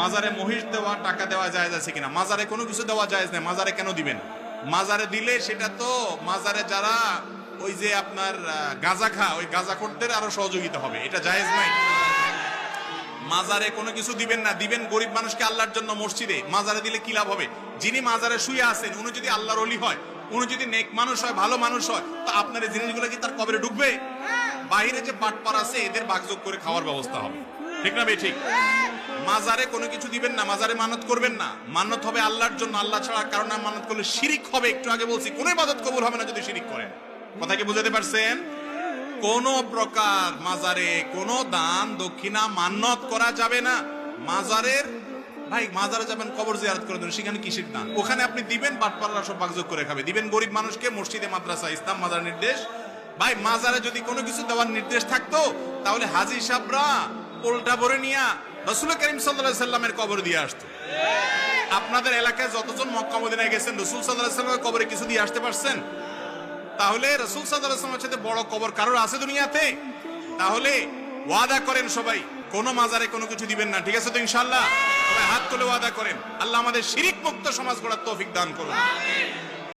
মাজারে মহিষ দেওয়া, টাকা দেওয়া জায়েজ আছে কিনা? মাজারে কোনো কিছু দেওয়া জায়েজ নেই। মাজারে কেন দিবেন? মাজারে দিলে সেটা তো মাজারে যারা ওই যে আপনার গাঁজা খা, ওই গাঁজাখোরদের আরো সহযোগিতা হবে, এটা জায়েজ নাই। মাজারে কোনো কিছু দিবেন না, দিবেন গরিব মানুষকে আল্লাহর জন্য মসজিদে। মাজারে দিলে কি লাভ হবে? যিনি মাজারে শুয়ে আছেন উনি যদি আল্লাহর ওলি হয়, উনি যদি নেক মানুষ হয়, ভালো মানুষ হয়, তো আপনার এই জিনিসগুলো কি তার কবরে ঢুকবে? বাইরে যে বাটপার আছে এদের ভাগযোগ করে খাওয়ার ব্যবস্থা হবে, ঠিক না? ঠিক। মাজারে কোনো কিছু দিবেন না, মাজারে মানত করবেন না। মানত হবে আল্লাহর জন্য, আল্লাহ ছাড়া কারণ মানত করলে শিরিক হবে। একটু আগে বলছি কোন ইবাদত কবুল হবে না যদি শিরিক করেন। কথা কি বুঝাতে পারছেন? কোন প্রকার মাজারে কোনো দান দক্ষিণা মান্নত করা যাবে না। মাজারের ভাই, মাজারে যাবেন কবর জিয়ারত করে দেবেন, সেখানে কিসের দান? ওখানে আপনি দিবেন, বাটপাররা সব ভাগযোগ করে খাবে। দিবেন গরিব মানুষকে, মসজিদে, মাদ্রাসা, ইসলাম, মাজার নির্দেশ। ভাই মাজারে যদি কোনো কিছু দেওয়ার নির্দেশ থাকতো তাহলে হাজী সাহেবরা পোলটা ভরে নিয়ে রাসূল করিম সাল্লাল্লাহু আলাইহি সাল্লামের কবর দিয়ে আসতো। আপনাদের এলাকায় যতজন মক্কা মদিনায় গেছেন রাসূল সাল্লাল্লাহু আলাইহি সাল্লামের কবরে কিছু দিয়ে আসতে পারছেন? তাহলে রাসূল সাল্লাল্লাহু আলাইহি সাল্লামের সাথে বড় কবর কারোর আছে দুনিয়াতে? তাহলে ওয়াদা করেন সবাই কোন মাজারে কোনো কিছু দিবেন না, ঠিক আছে তো ইনশাআল্লাহ? সবাই হাত তুলে ওয়াদা করেন। আল্লাহ আমাদের শিরিক মুক্ত সমাজ গড়ার তৌফিক দান করুন।